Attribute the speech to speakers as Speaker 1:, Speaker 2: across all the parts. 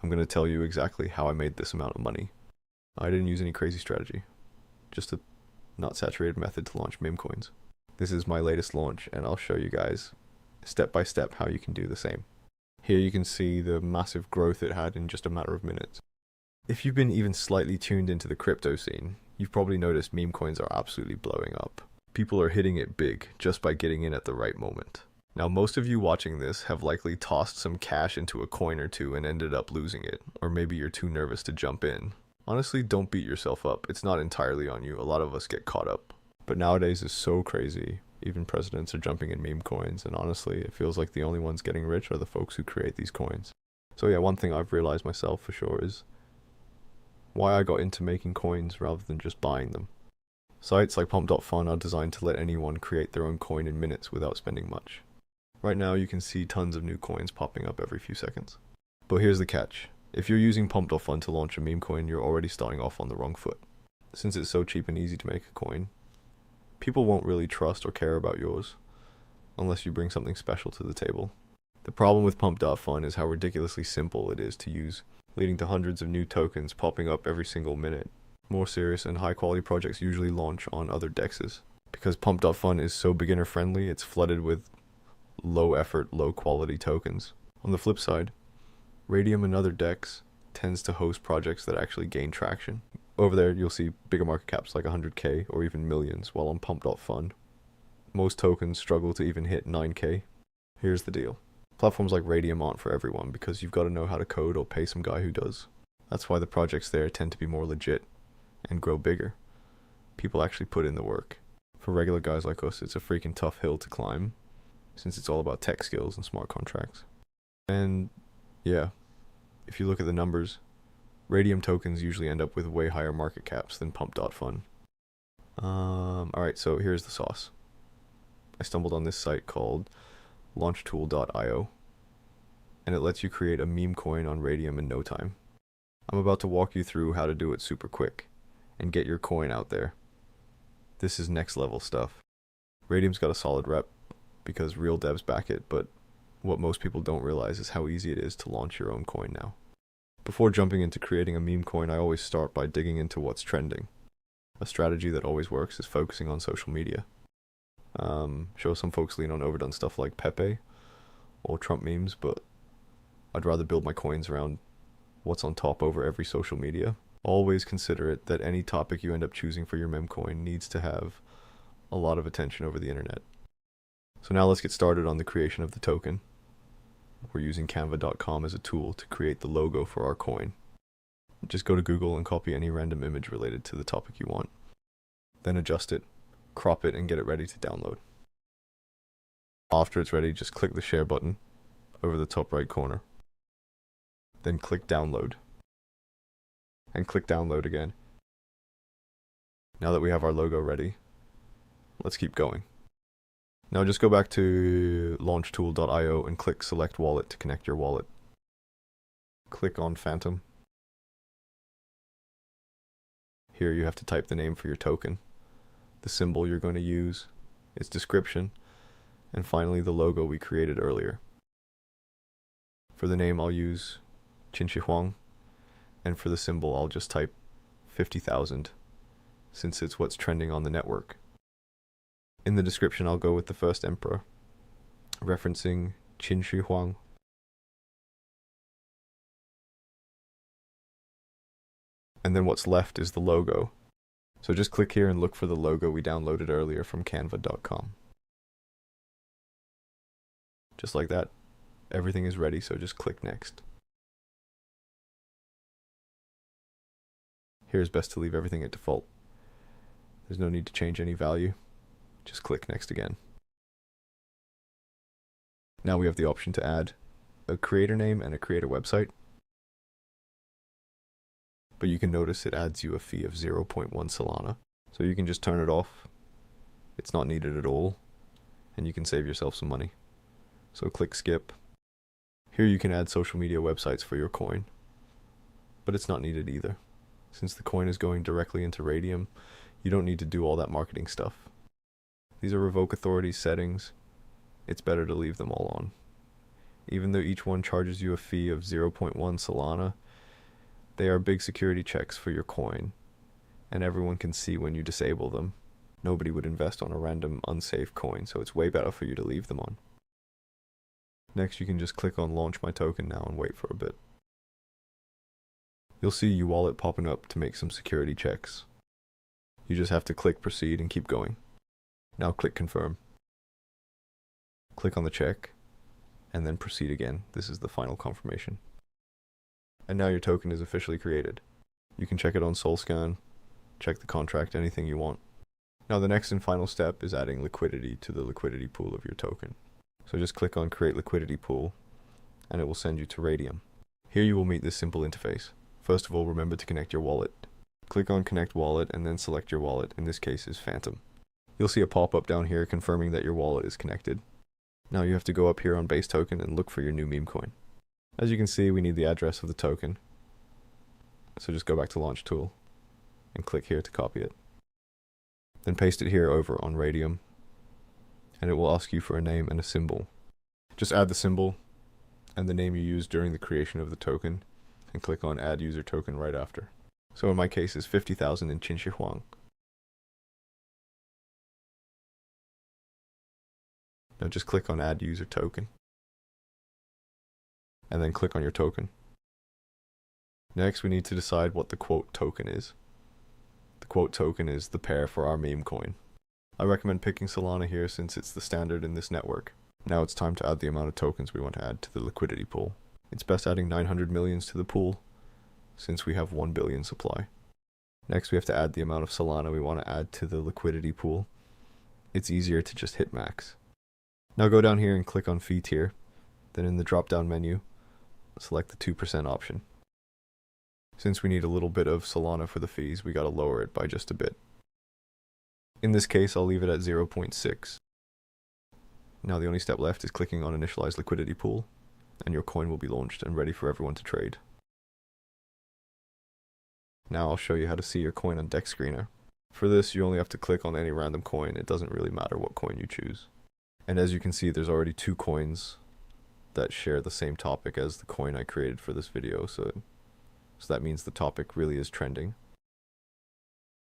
Speaker 1: I'm going to tell you exactly how I made this amount of money. I didn't use any crazy strategy, just a not saturated method to launch meme coins. This is my latest launch, and I'll show you guys step by step how you can do the same. Here you can see the massive growth it had in just a matter of minutes. If you've been even slightly tuned into the crypto scene, you've probably noticed meme coins are absolutely blowing up. People are hitting it big just by getting in at the right moment. Now, most of you watching this have likely tossed some cash into a coin or two and ended up losing it, or maybe you're too nervous to jump in. Honestly, don't beat yourself up. It's not entirely on you. A lot of us get caught up. But nowadays is so crazy. Even presidents are jumping in meme coins, and honestly, it feels like the only ones getting rich are the folks who create these coins. So yeah, one thing I've realized myself for sure is why I got into making coins rather than just buying them. Sites like Pump.Fun are designed to let anyone create their own coin in minutes without spending much. Right now you can see tons of new coins popping up every few seconds. But here's the catch. If you're using Pump.Fun to launch a meme coin, you're already starting off on the wrong foot. Since it's so cheap and easy to make a coin, people won't really trust or care about yours unless you bring something special to the table. The problem with Pump.Fun is how ridiculously simple it is to use, leading to hundreds of new tokens popping up every single minute. More serious and high quality projects usually launch on other dexes. Because Pump.Fun is so beginner friendly, it's flooded with low effort, low quality tokens. On the flip side, Radium and other dex tends to host projects that actually gain traction. Over there you'll see bigger market caps like 100k or even millions, while on Pump.Fun, most tokens struggle to even hit 9k. Here's the deal. Platforms like Radium aren't for everyone because you've got to know how to code or pay some guy who does. That's why the projects there tend to be more legit and grow bigger. People actually put in the work. For regular guys like us, it's a freaking tough hill to climb, since it's all about tech skills and smart contracts. And yeah, if you look at the numbers, Radium tokens usually end up with way higher market caps than Pump.Fun. Alright, so here's the sauce. I stumbled on this site called launchtool.io, and it lets you create a meme coin on Radium in no time. I'm about to walk you through how to do it super quick and get your coin out there. This is next level stuff. Radium's got a solid rep because real devs back it, but what most people don't realize is how easy it is to launch your own coin now. Before jumping into creating a meme coin, I always start by digging into what's trending. A strategy that always works is focusing on social media. Sure, some folks lean on overdone stuff like Pepe or Trump memes, but I'd rather build my coins around what's on top over every social media. Always consider it that any topic you end up choosing for your meme coin needs to have a lot of attention over the internet. So now let's get started on the creation of the token. We're using canva.com as a tool to create the logo for our coin. Just go to Google and copy any random image related to the topic you want. Then adjust it, crop it, and get it ready to download. After it's ready, just click the share button over the top right corner. Then click download. And click download again. Now that we have our logo ready, let's keep going. Now just go back to launchtool.io and click select wallet to connect your wallet. Click on Phantom. Here you have to type the name for your token, the symbol you're going to use, its description, and finally the logo we created earlier. For the name I'll use Qinshi Huang, and for the symbol I'll just type 50,000 since it's what's trending on the network. In the description I'll go with the first emperor, referencing Qinshi Huang. And then what's left is the logo. So just click here and look for the logo we downloaded earlier from canva.com. Just like that, everything is ready, so just click next. Here it's best to leave everything at default. There's no need to change any value. Just click next again. Now we have the option to add a creator name and a creator website. But you can notice it adds you a fee of 0.1 Solana. So you can just turn it off. It's not needed at all. And you can save yourself some money. So click skip. Here you can add social media websites for your coin. But it's not needed either. Since the coin is going directly into Radium, you don't need to do all that marketing stuff. These are revoke authority settings. It's better to leave them all on. Even though each one charges you a fee of 0.1 Solana, they are big security checks for your coin, and everyone can see when you disable them. Nobody would invest on a random unsafe coin, so it's way better for you to leave them on. Next, you can just click on Launch My Token now and wait for a bit. You'll see your wallet popping up to make some security checks. You just have to click Proceed and keep going. Now click Confirm. Click on the check, and then proceed again. This is the final confirmation. And now your token is officially created. You can check it on SolScan, check the contract, anything you want. Now the next and final step is adding liquidity to the liquidity pool of your token. So just click on Create Liquidity Pool, and it will send you to Radium. Here you will meet this simple interface. First of all, remember to connect your wallet. Click on Connect Wallet and then select your wallet, in this case is Phantom. You'll see a pop-up down here confirming that your wallet is connected. Now you have to go up here on Base Token and look for your new meme coin. As you can see, we need the address of the token. So just go back to Launch Tool and click here to copy it. Then paste it here over on Radium, and it will ask you for a name and a symbol. Just add the symbol and the name you used during the creation of the token, and click on Add User Token right after. So in my case is 50,000 in Qinshi Huang. Now just click on Add User Token, and then click on your token. Next, we need to decide what the quote token is. The quote token is the pair for our meme coin. I recommend picking Solana here since it's the standard in this network. Now it's time to add the amount of tokens we want to add to the liquidity pool. It's best adding 900 millions to the pool since we have 1 billion supply. Next, we have to add the amount of Solana we want to add to the liquidity pool. It's easier to just hit max. Now go down here and click on Fee Tier. Then in the drop-down menu, select the 2% option. Since we need a little bit of Solana for the fees, we gotta lower it by just a bit. In this case, I'll leave it at 0.6. Now the only step left is clicking on Initialize Liquidity Pool, and your coin will be launched and ready for everyone to trade. Now I'll show you how to see your coin on Deck Screener. For this, you only have to click on any random coin. It doesn't really matter what coin you choose. And as you can see, there's already 2 coins that share the same topic as the coin I created for this video, so that means the topic really is trending.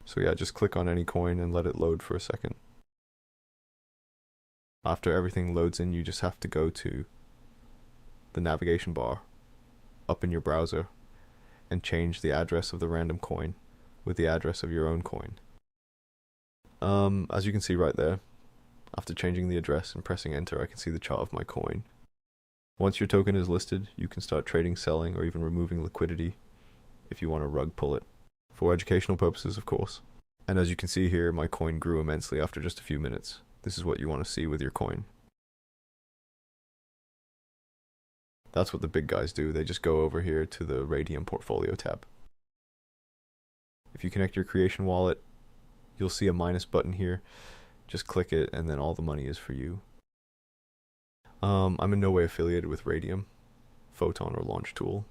Speaker 1: So yeah, just click on any coin and let it load for a second. After everything loads in, you just have to go to the navigation bar up in your browser and change the address of the random coin with the address of your own coin. As you can see right there, after changing the address and pressing enter, I can see the chart of my coin. Once your token is listed, you can start trading, selling, or even removing liquidity if you want to rug pull it. For educational purposes, of course. And as you can see here, my coin grew immensely after just a few minutes. This is what you want to see with your coin. That's what the big guys do. They just go over here to the Radium Portfolio tab. If you connect your creation wallet, you'll see a minus button here. Just click it and then all the money is for you. I'm in no way affiliated with Radium, Photon, or Launch Tool,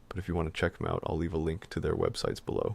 Speaker 1: but if you want to check them out, I'll leave a link to their websites below.